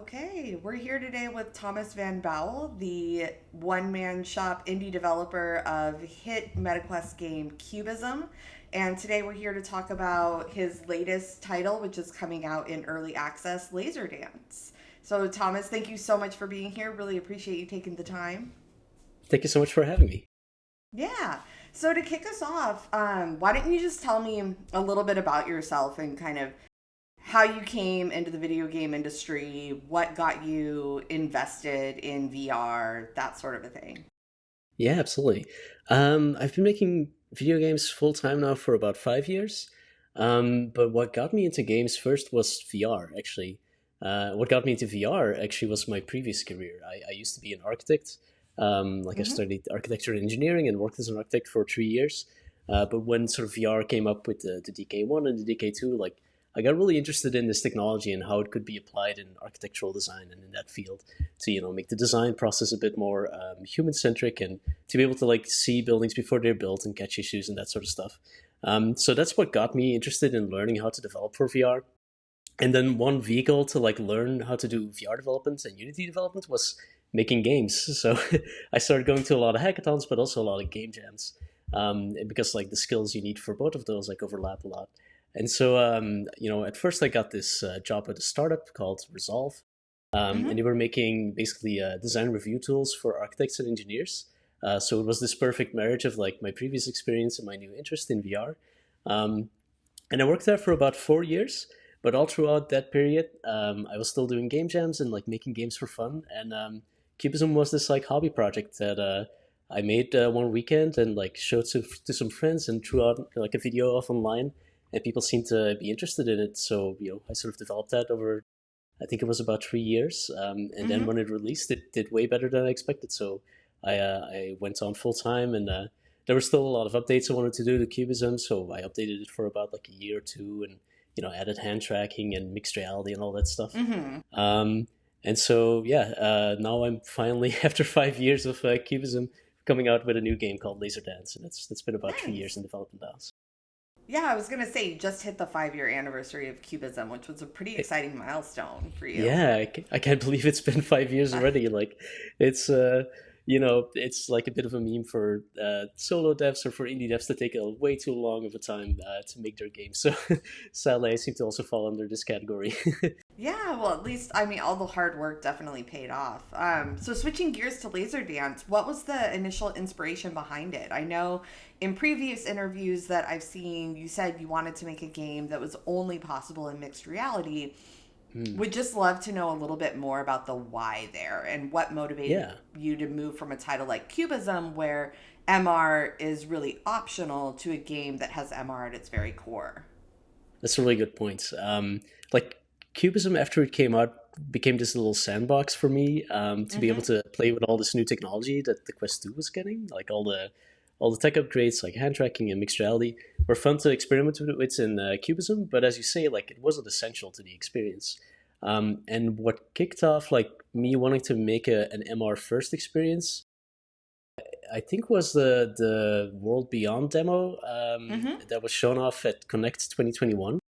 Okay, we're here today with Thomas Van Bouwel, the one-man shop indie developer of hit MetaQuest game Cubism. And today we're here to talk about his latest title, which is coming out in early access, Laser Dance. So, Thomas, thank you so much for being here. Really appreciate you taking the time. Thank you so much for having me. Yeah. So, to kick us off, why don't you just tell me a little bit about yourself and kind of how you came into the video game industry, what got you invested in VR, that sort of a thing. Yeah, absolutely. I've been making video games full time now for about 5 years. But what got me into games first was VR, actually. What got me into VR actually was my previous career. I used to be an architect. I Hmm. studied architecture and engineering and worked as an architect for 3 years. But when sort of VR came up with the DK1 and the DK2, like I got really interested in this technology and how it could be applied in architectural design and in that field to make the design process a bit more human centric and to be able to like see buildings before they're built and catch issues and that sort of stuff. So that's what got me interested in learning how to develop for VR. And then one vehicle to like learn how to do VR development and Unity development was making games. So I started going to a lot of hackathons, but also a lot of game jams, because like the skills you need for both of those like overlap a lot. And so, at first I got this job at a startup called Resolve, Hmm. and they were making basically design review tools for architects and engineers. So it was this perfect marriage of like my previous experience and my new interest in VR. Um, and I worked there for about 4 years. But all throughout that period, I was still doing game jams and like making games for fun. And Cubism was this like hobby project that I made one weekend and like showed to some friends and threw out like a video off online. And people seemed to be interested in it. So I sort of developed that over, I think it was about 3 years. And then Hmm. when it released, it did way better than I expected. So I went on full time, and there were still a lot of updates I wanted to do to Cubism. So I updated it for about like a year or two, and added hand tracking and mixed reality and all that stuff. Hmm. Um, and so yeah, now I'm finally after 5 years of Cubism coming out with a new game called Laser Dance, and it's been about 3 years Nice. in development now. So Yeah, I was going to say, you just hit the 5 year anniversary of Cubism, which was a pretty exciting milestone for you. yeah, I can't believe it's been 5 years already. Like, it's it's like a bit of a meme for solo devs or for indie devs to take a way too long of a time to make their game. So, sadly, I seem to also fall under this category. Yeah, well, at least, I mean, all the hard work definitely paid off. So, switching gears to Laser Dance, what was the initial inspiration behind it? I know in previous interviews that I've seen, you said you wanted to make a game that was only possible in mixed reality. Hmm. Would just love to know a little bit more about the why there and what motivated Yeah, you to move from a title like Cubism, where MR is really optional, to a game that has MR at its very core. that's a really good point. Like Cubism, after it came out, became this little sandbox for me to be able Mm-hmm. to play with all this new technology that the Quest 2 was getting, like all the tech upgrades, like hand tracking and mixed reality, were fun to experiment with in Cubism. But as you say, like it wasn't essential to the experience. And what kicked off like me wanting to make an MR first experience, I think, was the World Beyond demo Mm-hmm. that was shown off at Connect 2021.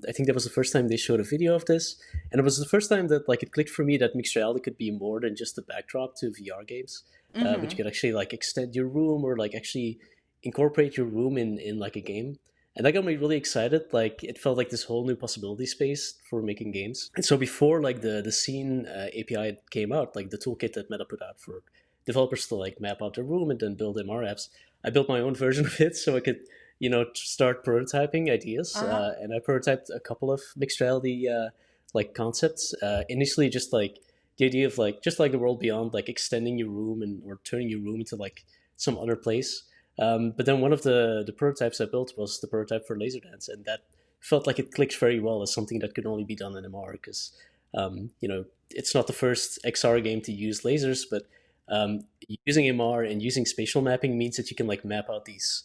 I think that was the first time they showed a video of this, and it was the first time that like it clicked for me that mixed reality could be more than just a backdrop to VR games, but Mm-hmm. you could actually like extend your room or like actually incorporate your room in like a game. And that got me really excited. Like it felt like this whole new possibility space for making games. And so before like the scene API came out, like the toolkit that Meta put out for developers to like map out their room and then build MR apps, I built my own version of it so I could start prototyping ideas. Uh-huh. And I prototyped a couple of mixed reality like concepts. Initially, just like the idea of like just like the world beyond, like extending your room and or turning your room into like some other place. But then one of the prototypes I built was the prototype for Laser Dance, and that felt like it clicked very well as something that could only be done in MR because it's not the first XR game to use lasers, but using MR and using spatial mapping means that you can like map out these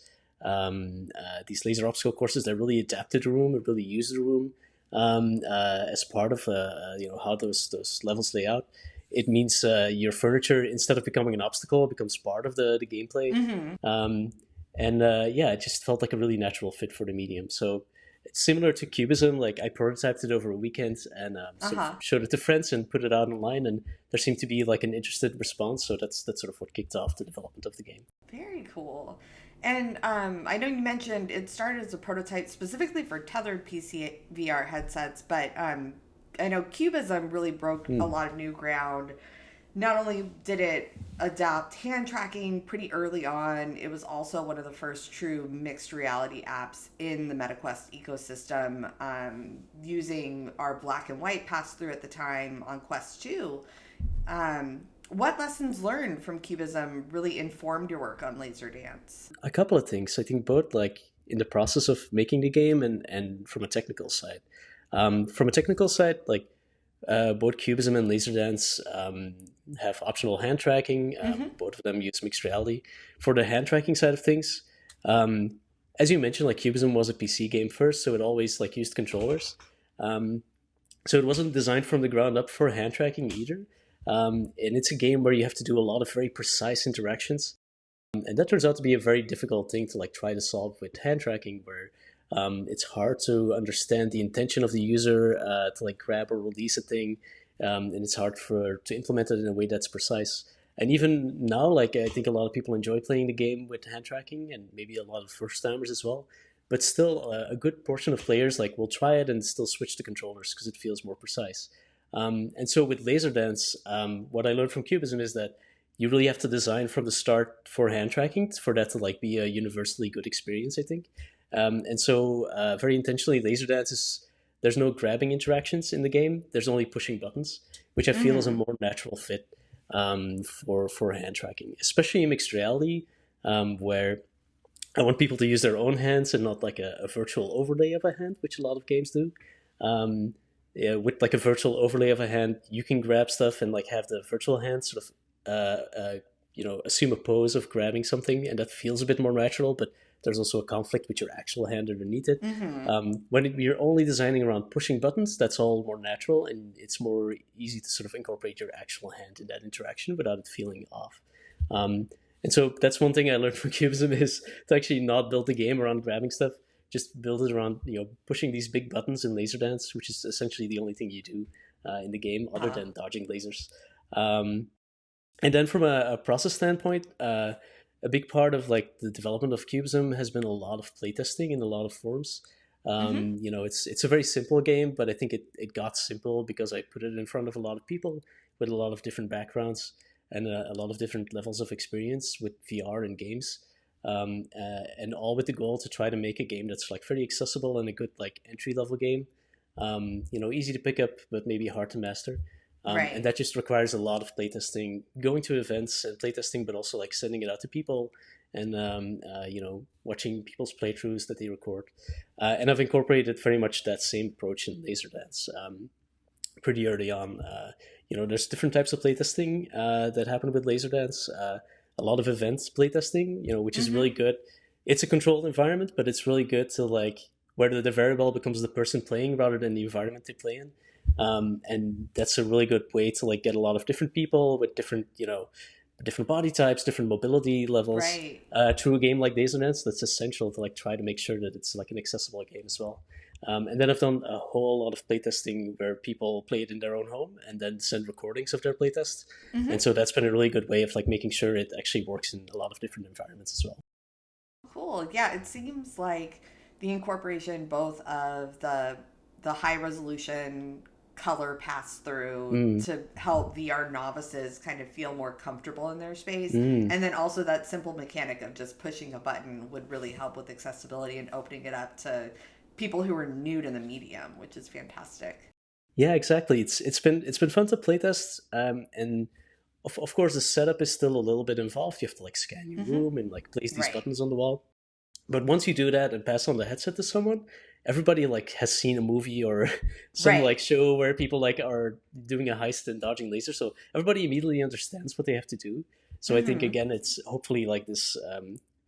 laser obstacle courses that really adapt to the room and really use the room as part of how those levels lay out. It means your furniture, instead of becoming an obstacle, becomes part of the gameplay. Mm-hmm. Um, and yeah, it just felt like a really natural fit for the medium. So It's similar to Cubism. Like I prototyped it over a weekend and sort of Uh-huh. showed it to friends and put it out online, and there seemed to be like an interested response. So that's sort of what kicked off the development of the game. Very cool. And I know you mentioned it started as a prototype specifically for tethered PC VR headsets, but I know Cubism really broke a Hmm. lot of new ground. Not only did it adopt hand tracking pretty early on, it was also one of the first true mixed reality apps in the MetaQuest ecosystem, using our black and white pass through at the time on Quest 2. What lessons learned from Cubism really informed your work on Laser Dance? A couple of things. I think both like in the process of making the game and from a technical side. From a technical side, like both Cubism and Laserdance have optional hand tracking. Mm-hmm. Both of them use mixed reality. For the hand tracking side of things, um, as you mentioned, like Cubism was a PC game first, so it always like used controllers. Um, so it wasn't designed from the ground up for hand tracking either. And it's a game where you have to do a lot of very precise interactions, and that turns out to be a very difficult thing to like try to solve with hand tracking, where it's hard to understand the intention of the user to like grab or release a thing, and it's hard for to implement it in a way that's precise. And even now, like I think a lot of people enjoy playing the game with hand tracking, and maybe a lot of first timers as well. But still, a good portion of players like will try it and still switch to controllers because it feels more precise. And so with Laserdance, what I learned from Cubism is that you really have to design from the start for hand tracking for that to like be a universally good experience, I think. And so very intentionally, Laserdance is there's no grabbing interactions in the game. There's only pushing buttons, which I feel is a Mm-hmm. more natural fit for hand tracking, especially in mixed reality, where I want people to use their own hands and not like a virtual overlay of a hand, which a lot of games do. Um, yeah, with like a virtual overlay of a hand, you can grab stuff and like have the virtual hand sort of, assume a pose of grabbing something, and that feels a bit more natural. But there's also a conflict with your actual hand underneath it. Mm-hmm. When you're only designing around pushing buttons, that's all more natural, and it's more easy to sort of incorporate your actual hand in that interaction without it feeling off. Um, and so that's one thing I learned from Cubism is to actually not build the game around grabbing stuff. Just build it around pushing these big buttons in Laser Dance, which is essentially the only thing you do in the game other Uh, than dodging lasers. Um, and then from a process standpoint, a big part of like the development of Cubism has been a lot of playtesting in a lot of forms. mm-hmm. It's a very simple game, but I think it got simple because I put it in front of a lot of people with a lot of different backgrounds and a lot of different levels of experience with VR and games, and all with the goal to try to make a game that's like very accessible and a good like entry level game. Easy to pick up but maybe hard to master. And Right. that just requires a lot of playtesting, going to events and playtesting, but also like sending it out to people and watching people's playthroughs that they record. And I've incorporated very much that same approach in Laserdance pretty early on. There's different types of playtesting that happen with Laserdance. A lot of events playtesting, which is Mm-hmm. really good. It's a controlled environment, but it's really good to like where the variable becomes the person playing rather than the environment they play in. And that's a really good way to like get a lot of different people with different body types, different mobility levels Right. through a game like Laserdance. That's essential to like try to make sure that it's like an accessible game as well. And then I've done a whole lot of playtesting where people play it in their own home and then send recordings of their playtests. Mm-hmm. And so that's been a really good way of like making sure it actually works in a lot of different environments as well. Cool. Yeah, it seems like the incorporation both of the high resolution color pass through Mm, to help VR novices kind of feel more comfortable in their space, mm. and then also that simple mechanic of just pushing a button would really help with accessibility and opening it up to people who are new to the medium, which is fantastic. Yeah, exactly. It's been fun to playtest, and of course the setup is still a little bit involved. You have to like scan your Mm-hmm. room and like place these Right. buttons on the wall. But once you do that and pass on the headset to someone, everybody like has seen a movie or some like Right. show where people like are doing a heist and dodging lasers. So everybody immediately understands what they have to do. So I think Mm-hmm. again, it's hopefully like this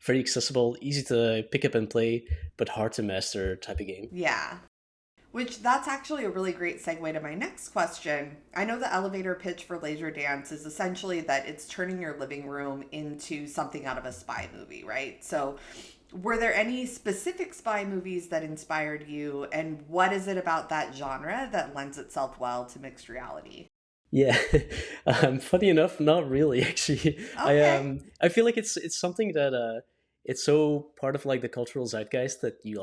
very accessible, easy to pick up and play, but hard to master type of game. Yeah. Which that's actually a really great segue to my next question. I know the elevator pitch for Laser Dance is essentially that it's turning your living room into something out of a spy movie, right? So Were there any specific spy movies that inspired you, and what is it about that genre that lends itself well to mixed reality? Yeah, funny enough, not really. Actually, Okay. I feel like it's something that it's so part of like the cultural zeitgeist that you do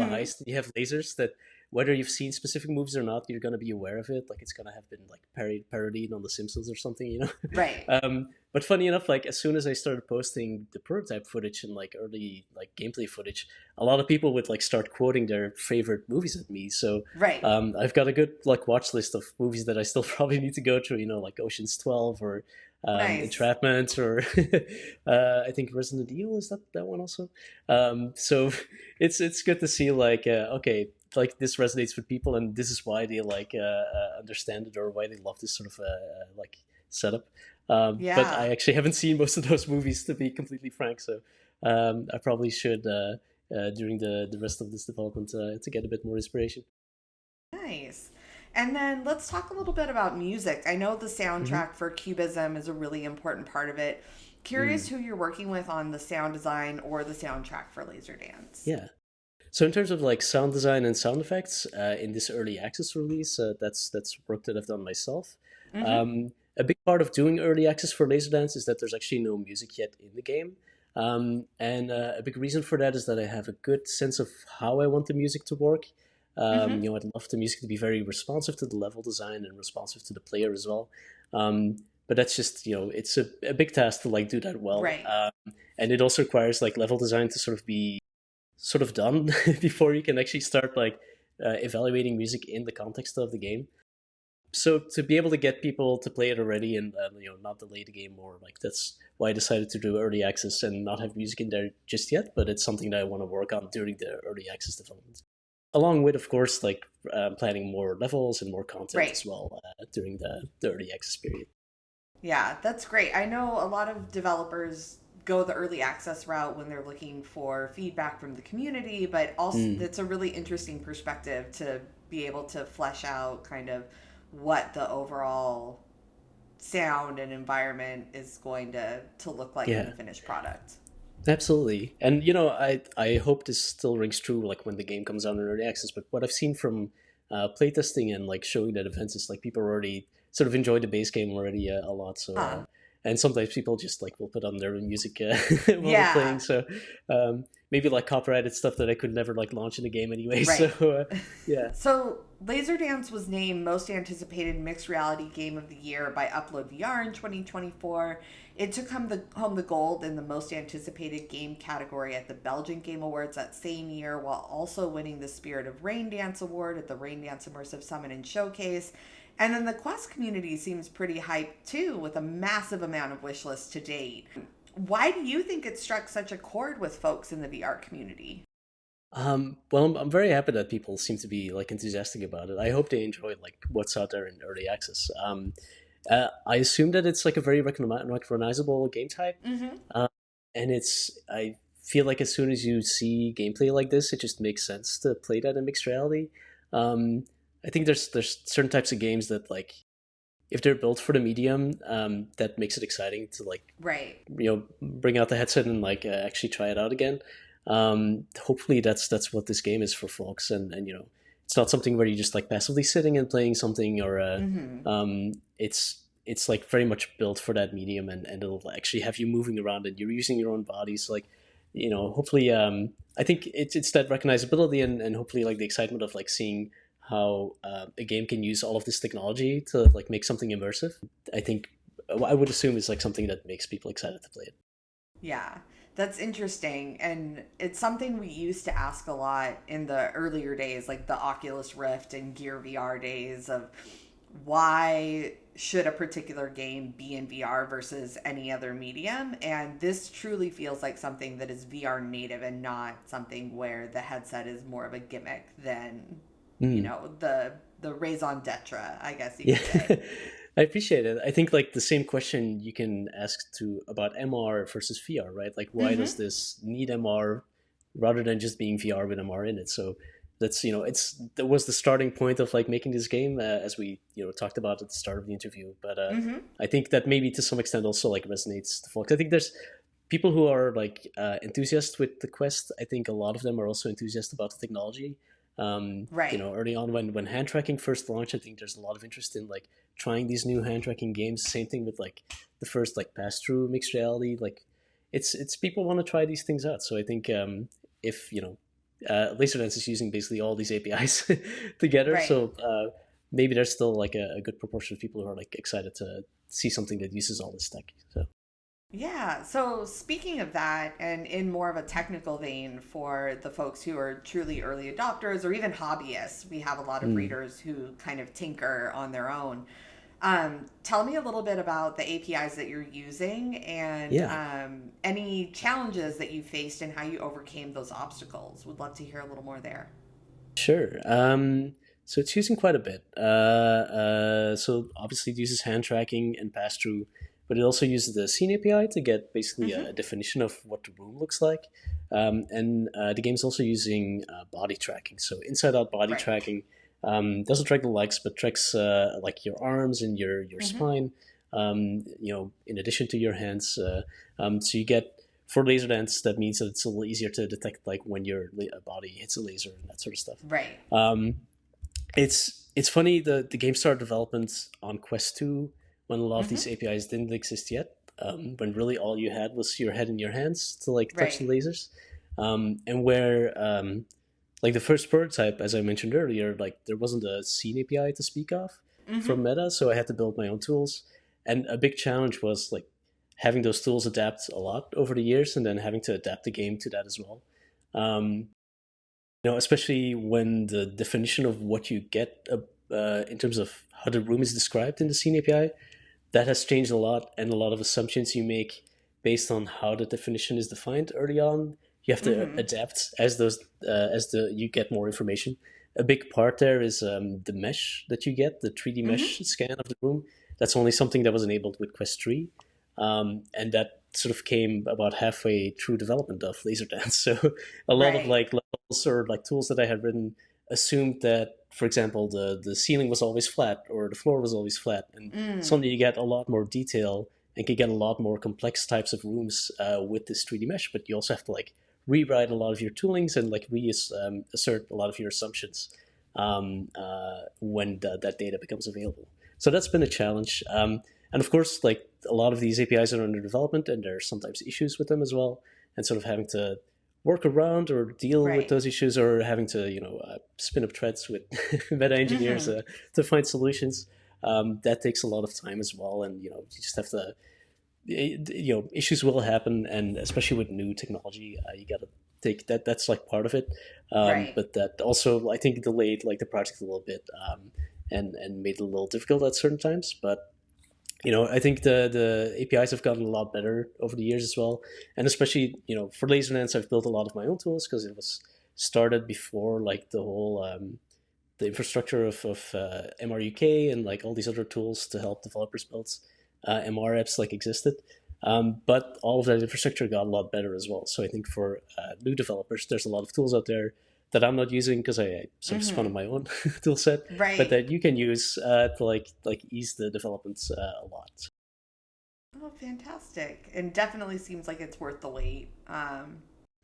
a Mm-hmm. heist and you have lasers that whether you've seen specific movies or not, you're gonna be aware of it. Like it's gonna have been like parodied on The Simpsons or something, you know. Right. But funny enough, like as soon as I started posting the prototype footage and like early like gameplay footage, a lot of people would like start quoting their favorite movies at me. So Right. I've got a good like watch list of movies that I still probably need to go through. You know, like Ocean's 12 or Nice. Entrapment, or I think Resident Evil, is that one also. So it's good to see like okay, like this resonates with people, and this is why they like understand it or why they love this sort of like setup. But I Yeah. actually haven't seen most of those movies, to be completely frank. So I probably should during the rest of this development to get a bit more inspiration. Nice. And then let's talk a little bit about music. I know the Mm-hmm. soundtrack for Cubism is a really important part of it. Curious Mm, who you're working with on the sound design or the soundtrack for Laser Dance. yeah. So in terms of like sound design and sound effects in this early access release, that's work that I've done myself. Mm-hmm. A big part of doing early access for Laserdance is that there's actually no music yet in the game, and a big reason for that is that I have a good sense of how I want the music to work. Mm-hmm. I'd love the music to be very responsive to the level design and responsive to the player as well. But that's just it's a big task to like do that well, Right. and it also requires like level design to sort of be sort of done before you can actually start like evaluating music in the context of the game. So to be able to get people to play it already and not delay the game more, like that's why I decided to do early access and not have music in there just yet. But it's something that I want to work on during the early access development, along with of course like planning more levels and more content Right. as well during the early access period. Yeah, that's great. I know a lot of developers go the early access route when they're looking for feedback from the community, but also Mm, it's a really interesting perspective to be able to flesh out kind of what the overall sound and environment is going to look like in the yeah. finished product. Absolutely. And I hope this still rings true like when the game comes out in early access, but what I've seen from playtesting and like showing at events is like people already sort of enjoy the base game already a lot. So Huh. and sometimes people just like will put on their own music while they're Yeah, playing. So maybe like copyrighted stuff that I could never like launch in the game anyway. So right. yeah. So, Laser Dance was named Most Anticipated Mixed Reality Game of the Year by Upload VR in 2024. It took home the gold in the Most Anticipated Game category at the Belgian Game Awards that same year, while also winning the Spirit of Rain Dance Award at the Rain Dance Immersive Summit and Showcase. And then the Quest community seems pretty hyped too, with a massive amount of wish lists to date. Why do you think it struck such a chord with folks in the VR community? Well, I'm very happy that people seem to be like enthusiastic about it. I hope they enjoy like what's out there in early access. I assume that it's like a very recognizable game type, Mm-hmm. uh, and I feel like as soon as you see gameplay like this, it just makes sense to play that in mixed reality. Um, I think there's certain types of games that like if they're built for the medium, that makes it exciting to like Right. bring out the headset and like actually try it out again. Hopefully that's what this game is for folks, and it's not something where you're just like passively sitting and playing something, or Mm-hmm. it's like very much built for that medium, and it'll actually have you moving around and you're using your own body. So like hopefully I think it's that recognizability, and hopefully like the excitement of like seeing how a game can use all of this technology to like make something immersive. I think I would assume is like something that makes people excited to play it. Yeah, that's interesting. And it's something we used to ask a lot in the earlier days, like the Oculus Rift and Gear VR days, of why should a particular game be in VR versus any other medium? And this truly feels like something that is VR native and not something where the headset is more of a gimmick than, Mm. the raison d'etre, I guess you Yeah, could say. I appreciate it. I think like the same question you can ask to about MR versus VR, right? Like, why Mm-hmm. does this need MR rather than just being VR with MR in it? So that's that was the starting point of like making this game, as we talked about at the start of the interview. But Mm-hmm. I think that maybe to some extent also like resonates to folks. I think there's people who are like enthusiasts with the Quest, I think a lot of them are also enthusiasts about the technology. Right. Early on when hand tracking first launched, I think there's a lot of interest in like trying these new hand tracking games. Same thing with like the first like pass through mixed reality. Like it's people want to try these things out. So I think if Laserdance is using basically all these APIs together, Right. so maybe there's still like a good proportion of people who are like excited to see something that uses all this tech. So Yeah. So speaking of that, and in more of a technical vein for the folks who are truly early adopters or even hobbyists, we have a lot of mm, readers who kind of tinker on their own. Tell me a little bit about the APIs that you're using and yeah. any challenges that you faced and how you overcame those obstacles. Would love to hear a little more there. Sure. So it's using quite a bit. So obviously it uses hand tracking and pass through, but it also uses the scene API to get basically Mm-hmm. a definition of what the room looks like. And the game's also using body tracking. So inside out body Right. tracking doesn't track the legs, but tracks like your arms and your Mm-hmm. spine. In addition to your hands. So you get for laser dance, that means that it's a little easier to detect like when your body hits a laser and that sort of stuff. Right. Um, it's funny the game started development on Quest 2 when a lot of Mm-hmm. these APIs didn't exist yet. When really all you had was your head and your hands to like touch the Right. lasers, and where like the first prototype, as I mentioned earlier, like there wasn't a scene API to speak of Mm-hmm. from Meta, so I had to build my own tools. And a big challenge was like having those tools adapt a lot over the years, and then having to adapt the game to that as well. Um, Especially when the definition of what you get in terms of how the room is described in the scene API, that has changed a lot, and a lot of assumptions you make based on how the definition is defined early on, you have to Mm-hmm. adapt as those as the you get more information. A big part there is the mesh that you get, the 3D Mm-hmm. mesh scan of the room. That's only something that was enabled with Quest 3, and that sort of came about halfway through development of Laserdance. So a lot of Right. like levels or like tools that I had written assumed that, for example, the ceiling was always flat or the floor was always flat, and Mm. suddenly you get a lot more detail and can get a lot more complex types of rooms with this 3D mesh. But you also have to like rewrite a lot of your toolings and like reassert a lot of your assumptions when that data becomes available. So that's been a challenge. And of course, like a lot of these APIs are under development, and there are sometimes issues with them as well. And sort of having to work around or deal with Right. those issues, or having to spin up threads with meta engineers Mm-hmm. to find solutions. That takes a lot of time as well, and you just have to. Issues will happen, and especially with new technology, you got to take that. That's like part of it, Right. but that also I think delayed like the project a little bit, and made it a little difficult at certain times. But I think the APIs have gotten a lot better over the years as well, and especially for Laserdance, I've built a lot of my own tools because it was started before like the whole the infrastructure of MRUK and like all these other tools to help developers build MR apps like existed. But all of that infrastructure got a lot better as well. So I think for new developers, there's a lot of tools out there that I'm not using because I sort of spun on Mm-hmm. my own tool set, but Right. that you can use to like ease the development a lot. Oh, fantastic. And definitely seems like it's worth the wait. I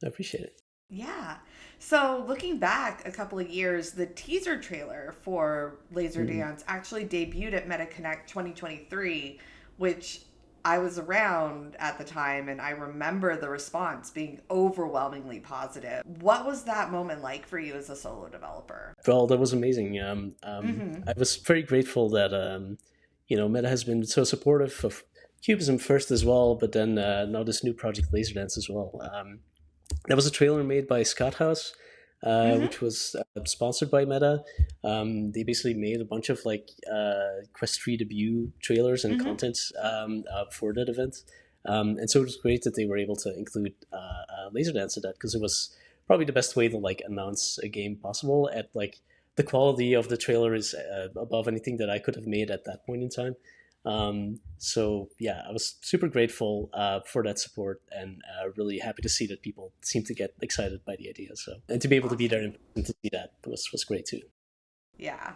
appreciate it. Yeah. So looking back a couple of years, the teaser trailer for Laser Mm. Dance actually debuted at MetaConnect 2023, which I was around at the time and I remember the response being overwhelmingly positive. What was that moment like for you as a solo developer? Well, that was amazing. Mm-hmm. I was very grateful that Meta has been so supportive of Cubism first as well, but then now this new project Laserdance as well. That was a trailer made by Scott House, Mm-hmm. which was sponsored by Meta. They basically made a bunch of like Quest 3 debut trailers and Mm-hmm. content for that event. And so it was great that they were able to include Laserdance in that because it was probably the best way to like announce a game possible. At like the quality of the trailer is above anything that I could have made at that point in time. So yeah, I was super grateful for that support, and really happy to see that people seem to get excited by the idea. So and to be able to be there Awesome. in person to see that was great too. Yeah.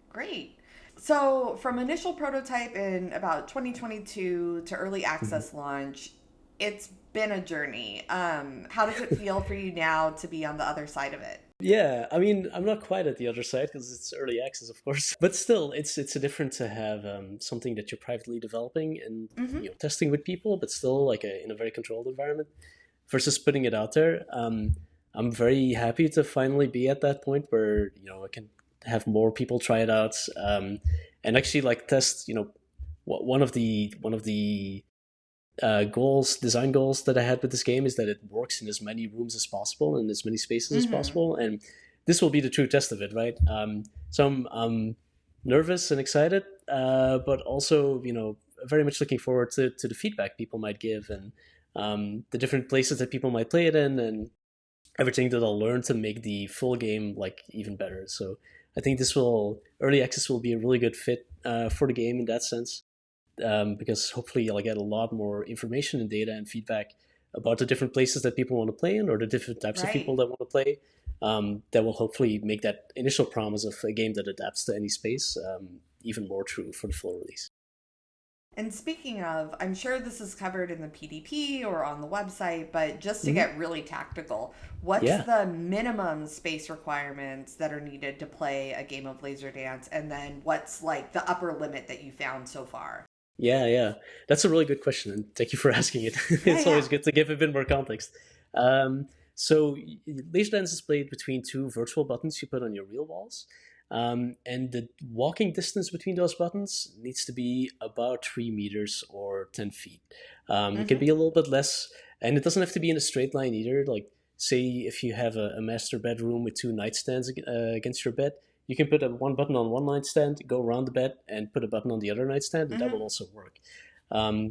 Great. So, from initial prototype in about 2022 to early Mm-hmm. access launch, it's been a journey. How does it feel for you now to be on the other side of it? Yeah, I mean, I'm not quite at the other side because it's early access, of course. But still, it's a different to have something that you're privately developing and Mm-hmm. testing with people, but still like in a very controlled environment versus putting it out there. I'm very happy to finally be at that point where I can have more people try it out, and actually like test. One of the design goals that I had with this game is that it works in as many rooms as possible and as many spaces as Mm-hmm. possible, and this will be the true test of it, right? So I'm nervous and excited, but also very much looking forward to the feedback people might give and the different places that people might play it in and everything that I'll learn to make the full game like even better. So I think this will early access will be a really good fit for the game in that sense, because hopefully I'll get a lot more information and data and feedback about the different places that people want to play in or the different types of people Right. that want to play. That will hopefully make that initial promise of a game that adapts to any space even more true for the full release. And speaking of, I'm sure this is covered in the PDP or on the website, but just to Mm-hmm. get really tactical, what's Yeah. the minimum space requirements that are needed to play a game of Laser Dance? And then what's like the upper limit that you found so far? Yeah, yeah. That's a really good question, and thank you for asking it. Yeah, It's yeah. always good to give a bit more context. So, laser dance is played between two virtual buttons you put on your real walls, and the walking distance between those buttons needs to be about 3 meters or 10 feet. It can Mm-hmm. be a little bit less, and it doesn't have to be in a straight line either. Like, say, if you have a master bedroom with two nightstands against your bed, you can put one button on one nightstand, go around the bed, and put a button on the other nightstand, and that will Mm-hmm. also work.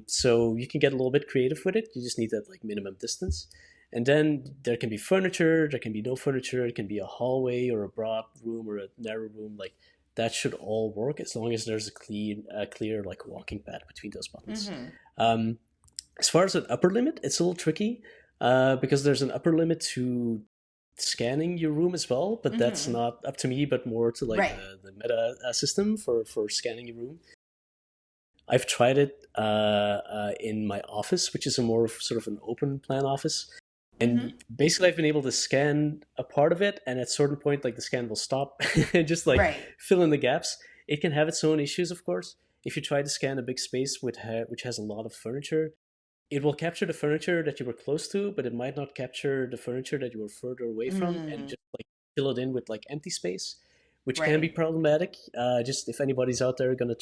So you can get a little bit creative with it. You just need that like minimum distance, and then there can be furniture, there can be no furniture, it can be a hallway or a broad room or a narrow room. Like that should all work as long as there's clear like walking path between those buttons. Mm-hmm. Um, as far as an upper limit, it's a little tricky because there's an upper limit to scanning your room as well, but that's Mm-hmm. not up to me, but more to like Right. the meta system for scanning your room. I've tried it in my office, which is a more sort of an open plan office. Mm-hmm. And basically, I've been able to scan a part of it, and at a certain point, like the scan will stop and just like Right. fill in the gaps. It can have its own issues, of course. If you try to scan a big space which has a lot of furniture, it will capture the furniture that you were close to, but it might not capture the furniture that you were further away from, and Mm. just like fill it in with like empty space, which can be Right. problematic. Just if anybody's out there gonna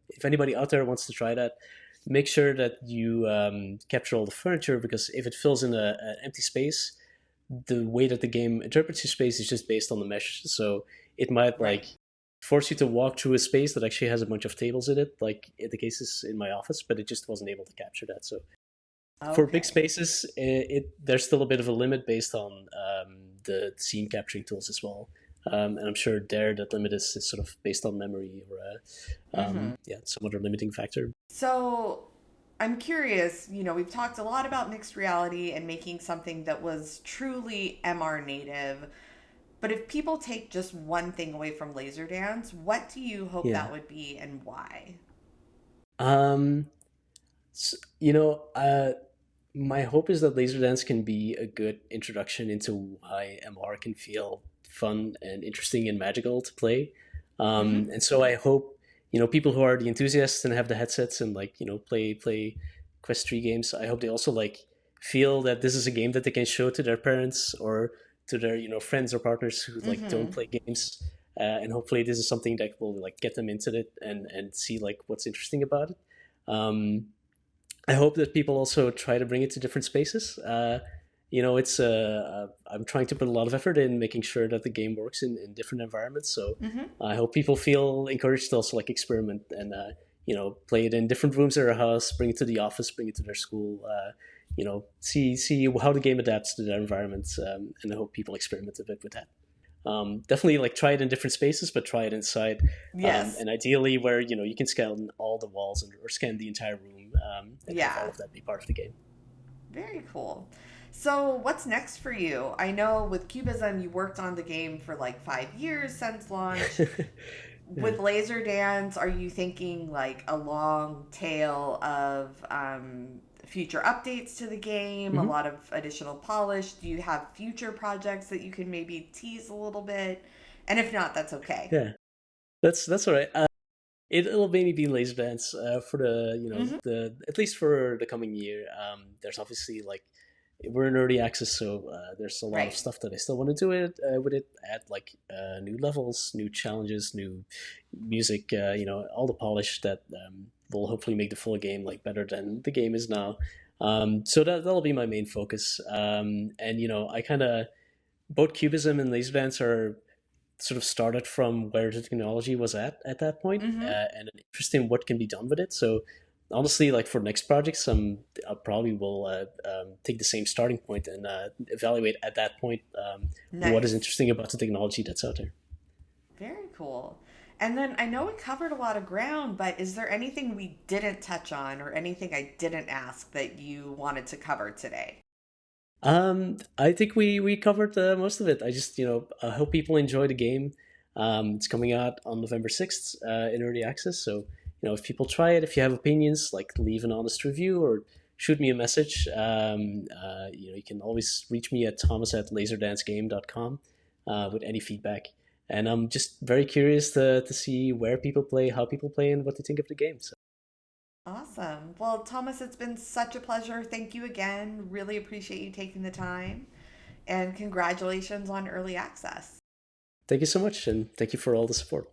if anybody out there wants to try that, make sure that you capture all the furniture because if it fills in an empty space, the way that the game interprets your space is just based on the mesh. So it might Right. like force you to walk through a space that actually has a bunch of tables in it, like in the cases in my office, but it just wasn't able to capture that. So for big Okay. spaces, there's still a bit of a limit based on the scene capturing tools as well. And I'm sure there that limit is sort of based on memory or Mm-hmm. yeah, some other limiting factor. So I'm curious, we've talked a lot about mixed reality and making something that was truly MR native. But if people take just one thing away from Laser Dance, what do you hope Yeah. that would be and why? Um, you know, my hope is that laser dance can be a good introduction into why MR can feel fun and interesting and magical to play. Mm-hmm. And so I hope people who are the enthusiasts and have the headsets and like play Quest 3 games. I hope they also like feel that this is a game that they can show to their parents or to their friends or partners who like don't Mm-hmm. play games. And hopefully this is something that will like get them into it and see like what's interesting about it. Um, I hope that people also try to bring it to different spaces. It's I'm trying to put a lot of effort in making sure that the game works in different environments. So Mm-hmm. I hope people feel encouraged to also like experiment and play it in different rooms of their house, bring it to the office, bring it to their school. See how the game adapts to their environment, and I hope people experiment a bit with that. Definitely like try it in different spaces, but try it inside, Yes. and ideally where you can scan all the walls or scan the entire room, and have all Yeah. of that be part of the game. Very cool. So, what's next for you? I know with Cubism, you worked on the game for like 5 years since launch. Yeah. With Laser Dance, are you thinking like a long tail of future updates to the game, a Hmm. lot of additional polish? Do you have future projects that you can maybe tease a little bit? And if not, that's okay. Yeah, that's all right. It'll mainly be laser dance for the Hmm. the at least for the coming year. There's obviously like we're in early access, so there's a lot of Right. stuff that I still want to do it with it. Add like new levels, new challenges, new music. All the polish that will hopefully make the full game like better than the game is now. So that'll be my main focus. And I kind of both Cubism and laser dance are sort of started from where the technology was at that point, Hmm. and an interest in what can be done with it. So honestly, like for next projects, I probably will take the same starting point and evaluate at that point what is Nice. interesting about the technology that's out there. Very cool. And then I know we covered a lot of ground, but is there anything we didn't touch on or anything I didn't ask that you wanted to cover today? I think we covered most of it. I just I hope people enjoy the game. It's coming out on November 6th in early access. So if people try it, if you have opinions, like leave an honest review or shoot me a message. You can always reach me at thomas@laserdancegame.com with any feedback. And I'm just very curious to see where people play, how people play, and what they think of the game. So Awesome. Well, Thomas, it's been such a pleasure. Thank you again. Really appreciate you taking the time. And congratulations on early access. thank you so much, and thank you for all the support.